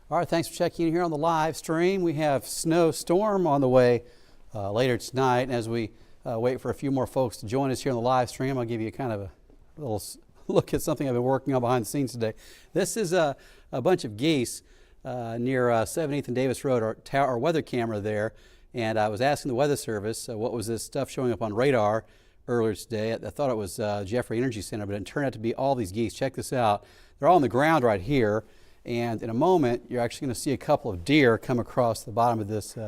All right, thanks for checking in here on the live stream. We have snowstorm on the way later tonight. And as we wait for a few more folks to join us here on the live stream, I'll give you kind of a little look at something I've been working on behind the scenes today. This is a bunch of geese near 7th and Davis Road, our weather camera there. And I was asking the Weather Service what was this stuff showing up on radar earlier today. I thought it was Jeffrey Energy Center, but it turned out to be all these geese. Check this out. They're all on the ground right here. And in a moment, you're actually going to see a couple of deer come across the bottom of this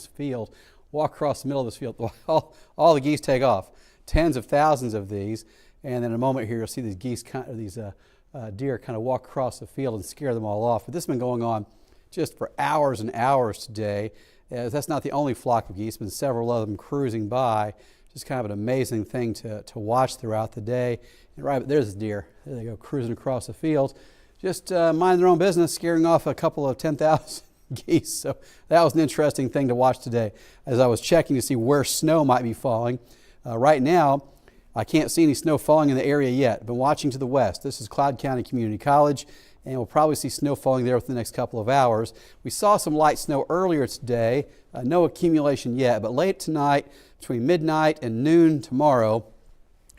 field, walk across the middle of this field. All the geese take off, tens of thousands of these. And then in a moment here, you'll see these deer kind of walk across the field and scare them all off. But this has been going on just for hours and hours today. That's not the only flock of geese, but several of them cruising by. Just kind of an amazing thing to watch throughout the day. And right, there's the deer. There they go, cruising across the field. Just minding their own business, scaring off a couple of 10,000 geese. So that was an interesting thing to watch today as I was checking to see where snow might be falling. Right now, I can't see any snow falling in the area yet. I've been watching to the west. This is Cloud County Community College, and we'll probably see snow falling there within the next couple of hours. We saw some light snow earlier today. No accumulation yet, but late tonight, between midnight and noon tomorrow,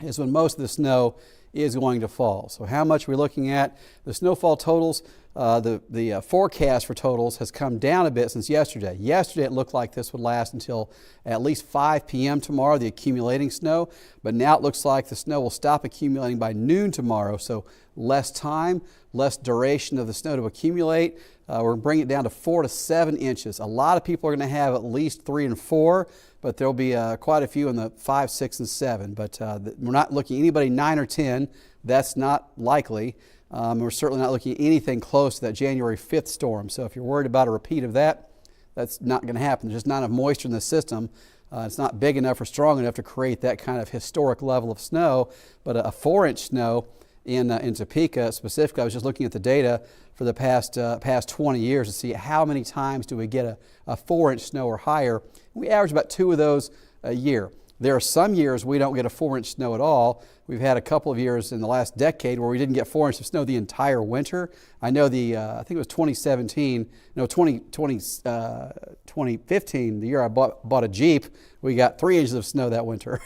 is when most of the snow is going to fall. So how much we're looking at? The snowfall totals, the forecast for totals has come down a bit since yesterday. Yesterday it looked like this would last until at least 5 p.m. tomorrow, the accumulating snow, but now it looks like the snow will stop accumulating by noon tomorrow, so less time, less duration of the snow to accumulate. We're bringing it down to 4 to 7 inches. A lot of people are going to have at least 3 and 4, but there'll be quite a few in the 5, 6, and 7. But we're not looking at anybody 9 or 10. That's not likely. We're certainly not looking at anything close to that January 5th storm. So if you're worried about a repeat of that, that's not going to happen. There's just not enough moisture in the system. It's not big enough or strong enough to create that kind of historic level of snow. But a 4-inch snow in Topeka specifically, I was just looking at the data for the past 20 years to see how many times do we get a 4-inch snow or higher. We average about 2 of those a year. There are some years we don't get a 4-inch snow at all. We've had a couple of years in the last decade where we didn't get 4 inches of snow the entire winter. I know I think it was 2015, 2015, the year I bought a Jeep, we got 3 inches of snow that winter.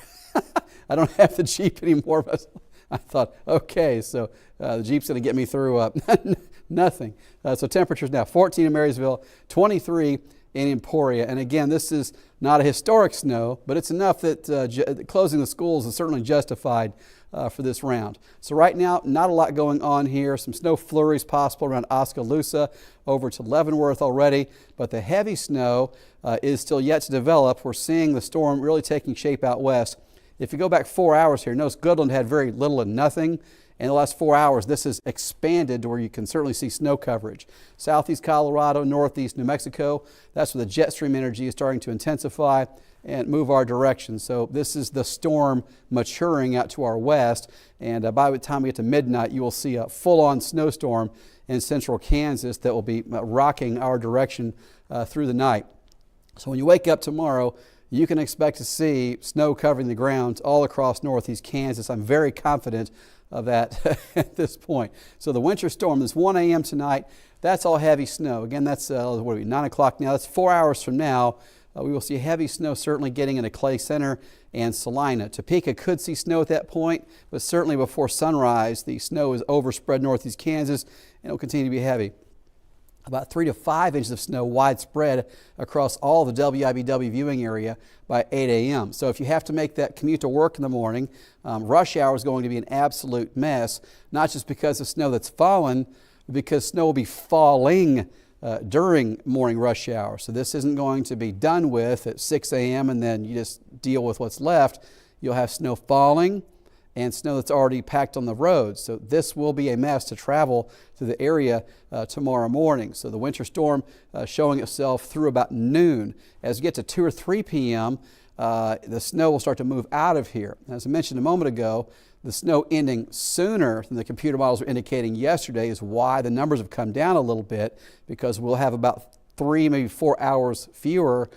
I don't have the Jeep anymore, but I thought, okay, so the Jeep's going to get me through nothing. So temperatures now 14 in Marysville, 23 in Emporia. And again, this is not a historic snow, but it's enough that closing the schools is certainly justified for this round. So right now, not a lot going on here. Some snow flurries possible around Oskaloosa over to Leavenworth already, but the heavy snow is still yet to develop. We're seeing the storm really taking shape out west. If you go back 4 hours here, notice Goodland had very little and nothing. In the last 4 hours, this has expanded to where you can certainly see snow coverage. Southeast Colorado, northeast New Mexico, that's where the jet stream energy is starting to intensify and move our direction. So this is the storm maturing out to our west, and by the time we get to midnight, you will see a full-on snowstorm in central Kansas that will be rocking our direction through the night. So when you wake up tomorrow, you can expect to see snow covering the ground all across northeast Kansas. I'm very confident of that at this point. So the winter storm is 1 a.m. tonight. That's all heavy snow. Again, that's 9 o'clock now. That's 4 hours from now. We will see heavy snow certainly getting into Clay Center and Salina. Topeka could see snow at that point, but certainly before sunrise, the snow is overspread northeast Kansas, and it will continue to be heavy. About 3 to 5 inches of snow widespread across all the WIBW viewing area by 8 a.m. So if you have to make that commute to work in the morning, rush hour is going to be an absolute mess, not just because of snow that's fallen, but because snow will be falling during morning rush hour. So this isn't going to be done with at 6 a.m. and then you just deal with what's left. You'll have snow falling and snow that's already packed on the roads. So this will be a mess to travel through the area tomorrow morning. So the winter storm showing itself through about noon. As you get to 2 or 3 p.m., the snow will start to move out of here. As I mentioned a moment ago, the snow ending sooner than the computer models were indicating yesterday is why the numbers have come down a little bit, because we'll have about 3, maybe 4 hours fewer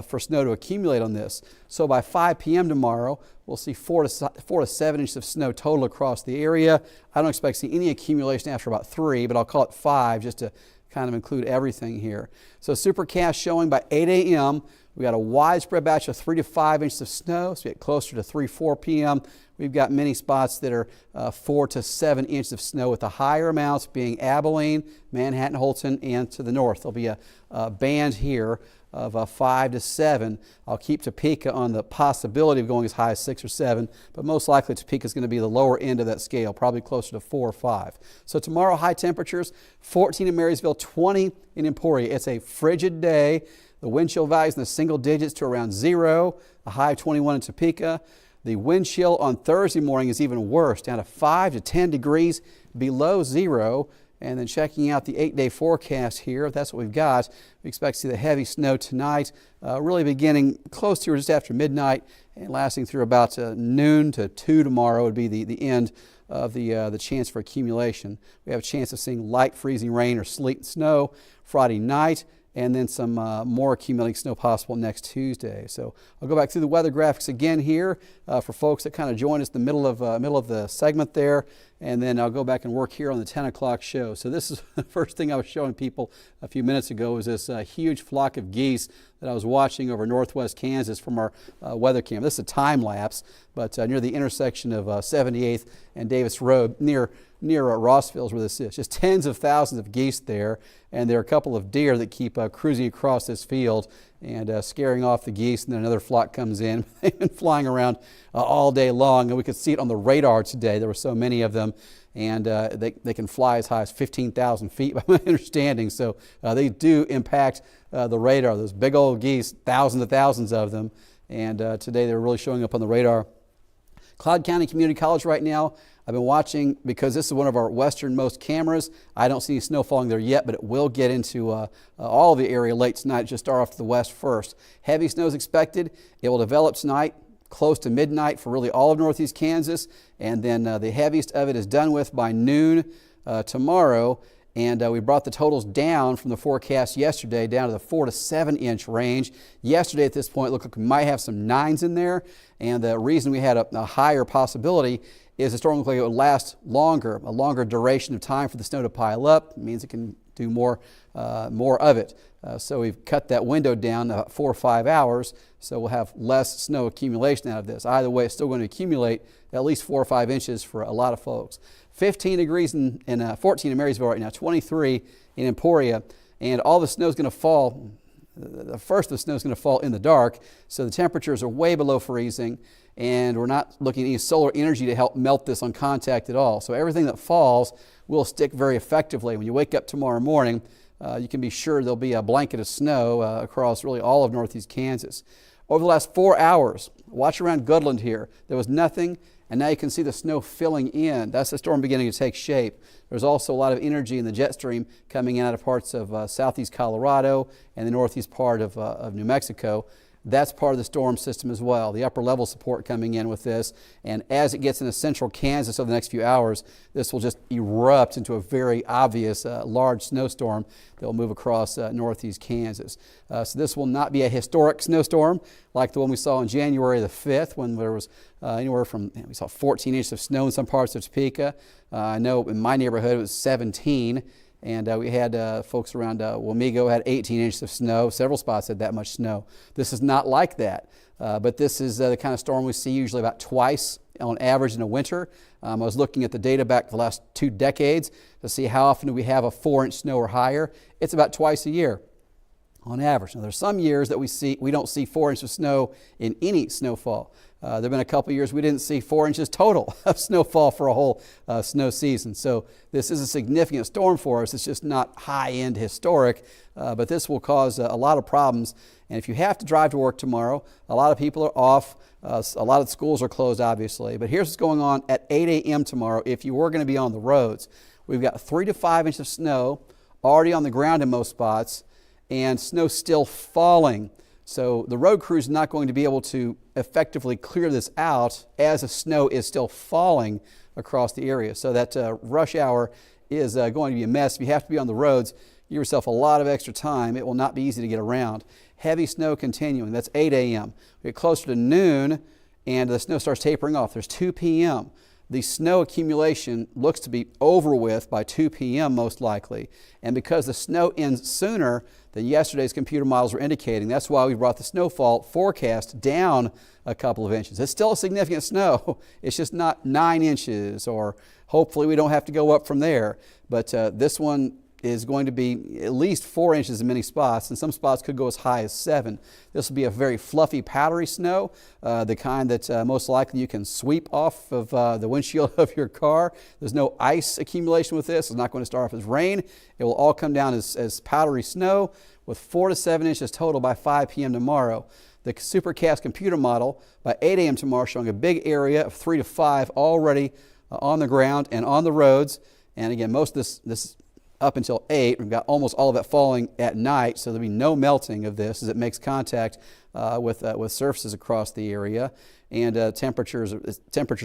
for snow to accumulate on this. So by 5 p.m. tomorrow, we'll see 4 to 7 inches of snow total across the area. I don't expect to see any accumulation after about 3, but I'll call it 5 just to kind of include everything here. So supercast showing by 8 a.m. We got a widespread batch of 3 to 5 inches of snow, so we get closer to 3, 4 p.m. We've got many spots that are 4 to 7 inches of snow, with the higher amounts being Abilene, Manhattan, Holton, and to the north. There'll be a band here of 5 to 7. I'll keep Topeka on the possibility of going as high as 6 or 7, but most likely Topeka is going to be the lower end of that scale, probably closer to 4 or 5. So tomorrow, high temperatures, 14 in Marysville, 20 in Emporia. It's a frigid day. The wind chill values in the single digits to around 0, a high of 21 in Topeka. The wind chill on Thursday morning is even worse, down to 5 to 10 degrees below 0. And then checking out the 8-day forecast here, if that's what we've got, we expect to see the heavy snow tonight, really beginning close to or just after midnight and lasting through about noon to 2 tomorrow would be the end of the chance for accumulation. We have a chance of seeing light freezing rain or sleet and snow Friday night, and then some more accumulating snow possible next Tuesday. So I'll go back through the weather graphics again here for folks that kind of joined us in the middle of the segment there, and then I'll go back and work here on the 10 o'clock show. So this is the first thing I was showing people a few minutes ago, was this huge flock of geese that I was watching over northwest Kansas from our weather cam. This is a time lapse, but near the intersection of 78th and Davis Road, near Rossville is where this is. Just tens of thousands of geese there, and there are a couple of deer that keep cruising across this field and scaring off the geese, and then another flock comes in. They've been flying around all day long, and we could see it on the radar today. There were so many of them, and they can fly as high as 15,000 feet by my understanding, so they do impact the radar. Those big old geese, thousands and thousands of them, and today they were really showing up on the radar. Cloud County Community College right now, I've been watching because this is one of our westernmost cameras. I don't see any snow falling there yet, but it will get into all of the area late tonight. Just start off to the west first. Heavy snow is expected. It will develop tonight close to midnight for really all of northeast Kansas, and then the heaviest of it is done with by noon tomorrow. And we brought the totals down from the forecast yesterday down to the 4 to 7 inch range. Yesterday at this point, it looked like we might have some 9s in there. And the reason we had a higher possibility is the storm looked like it would last longer, a longer duration of time for the snow to pile up. It means it can do more of it. So we've cut that window down to 4 or 5 hours, so we'll have less snow accumulation out of this. Either way, it's still going to accumulate at least 4 or 5 inches for a lot of folks. 15 degrees and 14 in Marysville right now, 23 in Emporia, and all the snow is going to fall. The first of the snow is going to fall in the dark, so the temperatures are way below freezing, and we're not looking at any solar energy to help melt this on contact at all. So everything that falls will stick very effectively. When you wake up tomorrow morning, you can be sure there'll be a blanket of snow across really all of northeast Kansas. Over the last 4 hours, watch around Goodland here. There was nothing, and now you can see the snow filling in. That's the storm beginning to take shape. There's also a lot of energy in the jet stream coming in out of parts of southeast Colorado and the northeast part of New Mexico. That's part of the storm system as well, the upper level support coming in with this. And as it gets into central Kansas over the next few hours, this will just erupt into a very obvious large snowstorm that will move across northeast Kansas. So this will not be a historic snowstorm like the one we saw on January the 5th, when there was anywhere from, we saw 14 inches of snow in some parts of Topeka. I know in my neighborhood it was 17. And we had folks around Wamego had 18 inches of snow. Several spots had that much snow. This is not like that, but this is the kind of storm we see usually about twice on average in a winter. I was looking at the data back the last 2 decades to see how often do we have a 4-inch snow or higher. It's about twice a year on average. Now there's some years that we don't see 4 inches of snow in any snowfall. There have been a couple years we didn't see 4 inches total of snowfall for a whole snow season. So this is a significant storm for us. It's just not high-end historic, but this will cause a lot of problems. And if you have to drive to work tomorrow, a lot of people are off. A lot of schools are closed, obviously. But here's what's going on at 8 a.m. tomorrow if you were going to be on the roads. We've got 3 to 5 inches of snow already on the ground in most spots, and snow still falling. So the road crew is not going to be able to effectively clear this out as the snow is still falling across the area. So that rush hour is going to be a mess. If you have to be on the roads, give yourself a lot of extra time. It will not be easy to get around. Heavy snow continuing. That's 8 a.m. We get closer to noon, and the snow starts tapering off. There's 2 p.m. the snow accumulation looks to be over with by 2 p.m. most likely. And because the snow ends sooner than yesterday's computer models were indicating, that's why we brought the snowfall forecast down a couple of inches. It's still a significant snow. It's just not 9 inches, or hopefully we don't have to go up from there. But this one is going to be at least 4 inches in many spots, and some spots could go as high as 7. This will be a very fluffy, powdery snow, the kind that most likely you can sweep off of the windshield of your car. There's no ice accumulation with this. It's not going to start off as rain. It will all come down as powdery snow with 4 to 7 inches total by 5 p.m. tomorrow. The Supercast computer model by 8 a.m. tomorrow showing a big area of 3 to 5 already on the ground and on the roads. And again, most of this up until 8, we've got almost all of it falling at night, so there'll be no melting of this as it makes contact with surfaces across the area. And temperatures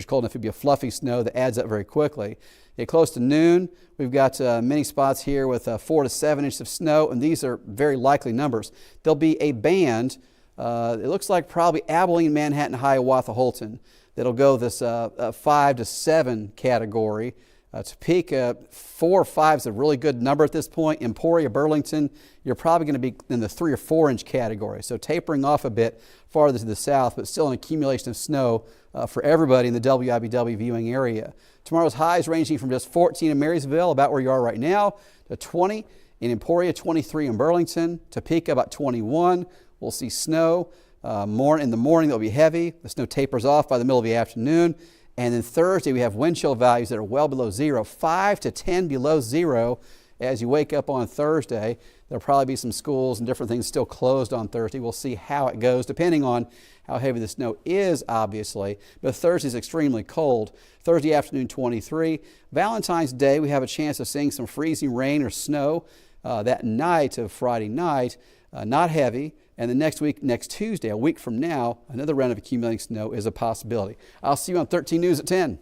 cold enough to be a fluffy snow that adds up very quickly. Get close to noon, we've got many spots here with 4 to 7 inches of snow, and these are very likely numbers. There'll be a band, it looks like probably Abilene, Manhattan, Hiawatha, Holton, that'll go this 5 to 7 category. Topeka, 4 or 5 is a really good number at this point. Emporia, Burlington, you're probably going to be in the 3 or 4 inch category. So tapering off a bit farther to the south, but still an accumulation of snow for everybody in the WIBW viewing area. Tomorrow's highs ranging from just 14 in Marysville, about where you are right now, to 20 in Emporia, 23 in Burlington, Topeka about 21. We'll see snow. In the morning, it'll be heavy. The snow tapers off by the middle of the afternoon. And then Thursday, we have wind chill values that are well below 0, 5 to 10 below 0 as you wake up on Thursday. There'll probably be some schools and different things still closed on Thursday. We'll see how it goes, depending on how heavy the snow is, obviously. But Thursday is extremely cold. Thursday afternoon, 23. Valentine's Day, we have a chance of seeing some freezing rain or snow that night of Friday night. Not heavy. And the next week, next Tuesday, a week from now, another round of accumulating snow is a possibility. I'll see you on 13 News at 10.